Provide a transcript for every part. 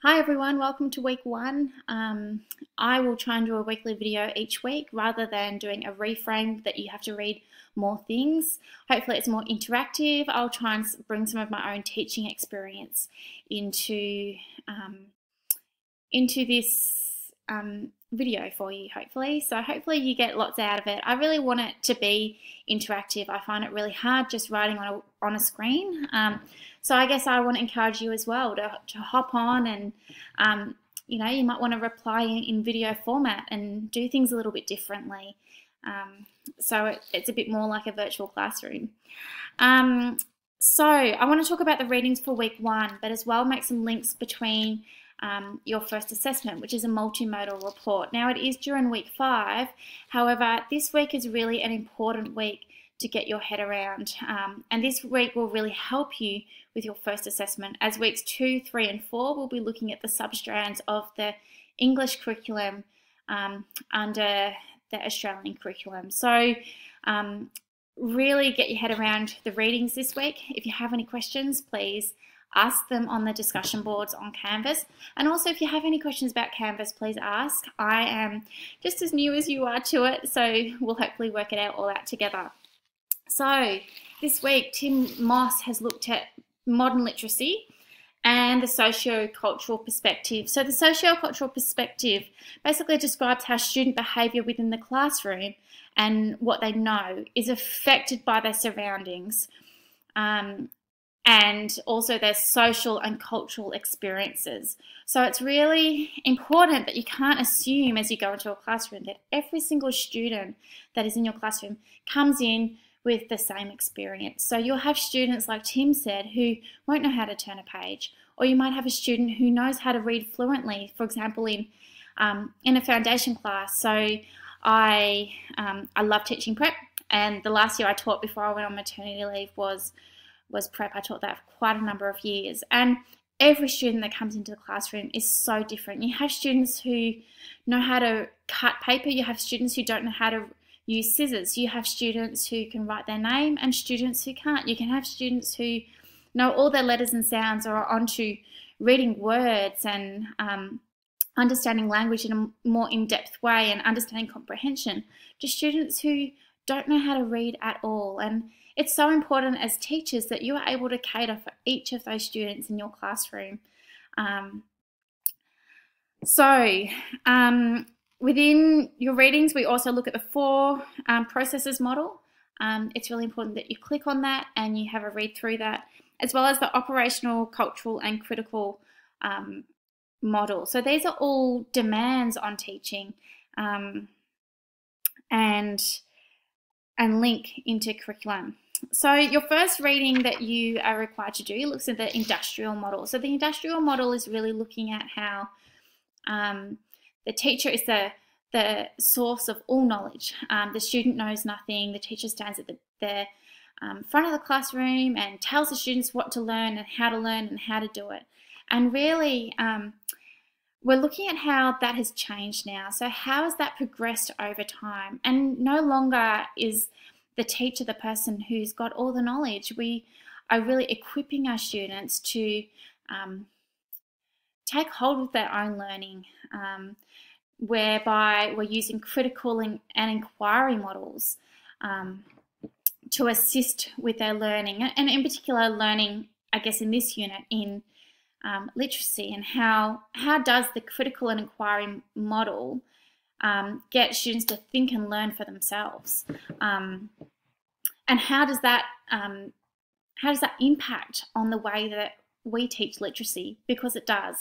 Hi everyone, welcome to week one. I will try and do a weekly video each week rather than doing a reframe that you have to read more things. Hopefully it's more interactive. I'll try and bring some of my own teaching experience into this video for you, hopefully. So hopefully you get lots out of it. I really want it to be interactive. I find it really hard just writing on a screen. So I guess I want to encourage you as well to hop on and, you might want to reply in video format and do things a little bit differently. So it's a bit more like a virtual classroom. So I want to talk about the readings for week one, but as well make some links between your first assessment, which is a multimodal report. Now it is during week 5, however, this week is really an important week to get your head around, and this week will really help you with your first assessment, as weeks 2, 3 and 4 will be looking at the substrands of the English curriculum under the Australian curriculum. So really get your head around the readings this week. If you have any questions, please ask them on the discussion boards on Canvas. And also if you have any questions about Canvas, please ask. I am just as new as you are to it, so we'll hopefully work it all out together. So this week, Tim Moss has looked at modern literacy and the socio-cultural perspective. So the socio-cultural perspective basically describes how student behaviour within the classroom and what they know is affected by their surroundings, and also their social and cultural experiences. So it's really important that you can't assume as you go into a classroom that every single student that is in your classroom comes in with the same experience. So you'll have students, like Tim said, who won't know how to turn a page, or you might have a student who knows how to read fluently, for example, in a foundation class. So I love teaching prep, and the last year I taught before I went on maternity leave was prep. I taught that for quite a number of years, and every student that comes into the classroom is so different. You have students who know how to cut paper, you have students who don't know how to use scissors, you have students who can write their name and students who can't. You can have students who know all their letters and sounds or are onto reading words and understanding language in a more in-depth way and understanding comprehension, to students who don't know how to read at all. And it's so important as teachers that you are able to cater for each of those students in your classroom. Within your readings, we also look at the 4 processes model. It's really important that you click on that and you have a read through that, as well as the operational, cultural and critical model. So these are all demands on teaching and link into curriculum. So your first reading that you are required to do looks at the industrial model. So the industrial model is really looking at how the teacher is the source of all knowledge. The student knows nothing. The teacher stands at the front of the classroom and tells the students what to learn and how to do it. And really, we're looking at how that has changed now. So how has that progressed over time? And no longer is the teacher the person who's got all the knowledge. We are really equipping our students to take hold of their own learning, whereby we're using critical and inquiry models to assist with their learning, and in particular learning, I guess in this unit, in literacy, and how does the critical and inquiry model get students to think and learn for themselves, and how does that impact on the way that we teach literacy? Because it does.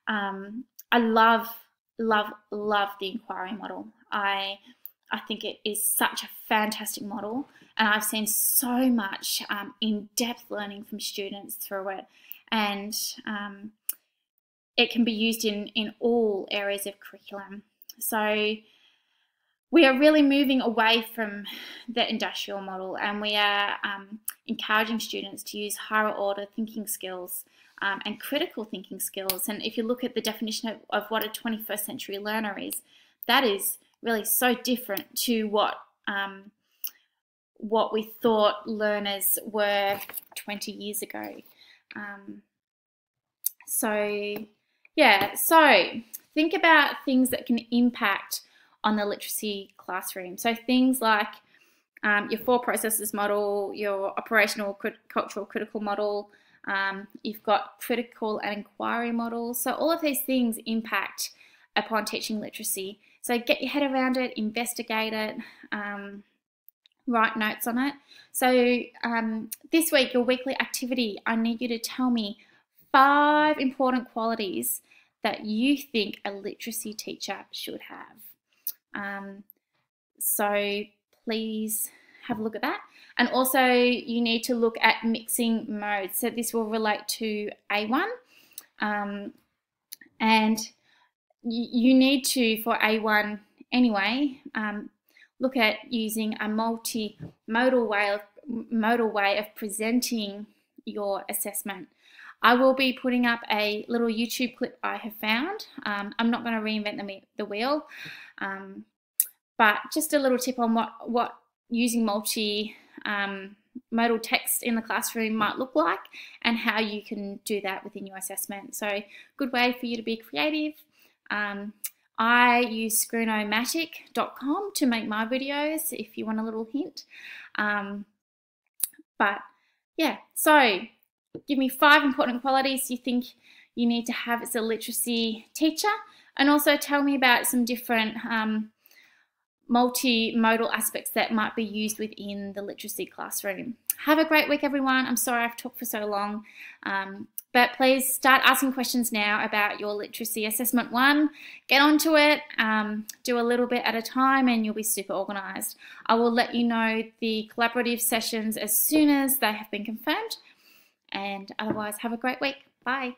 I love the inquiry model. I think it is such a fantastic model, and I've seen so much in-depth learning from students through it, and it can be used in all areas of curriculum. So we are really moving away from the industrial model, and we are encouraging students to use higher order thinking skills and critical thinking skills. And if you look at the definition of what a 21st century learner is, that is really so different to what we thought learners were 20 years ago. So Yeah, so think about things that can impact on the literacy classroom. So things like your four processes model, your operational cultural critical model, you've got critical and inquiry models. So all of these things impact upon teaching literacy. So get your head around it, investigate it, write notes on it. So this week, your weekly activity, I need you to tell me 5 important qualities that you think a literacy teacher should have. So please have a look at that. And also you need to look at mixing modes. So this will relate to A1. And you need to, for A1 anyway, look at using a multimodal way of presenting your assessment. I will be putting up a little YouTube clip I have found. I'm not going to reinvent the wheel, but just a little tip on what using multimodal text in the classroom might look like and how you can do that within your assessment. So good way for you to be creative. I use Screenomatic.com to make my videos if you want a little hint. But yeah, so give me 5 important qualities you think you need to have as a literacy teacher, and also tell me about some different multimodal aspects that might be used within the literacy classroom. Have a great week, everyone. I'm sorry I've talked for so long, but please start asking questions now about your literacy assessment 1. Get onto it, do a little bit at a time, and you'll be super organised. I will let you know the collaborative sessions as soon as they have been confirmed, and otherwise have a great week. Bye.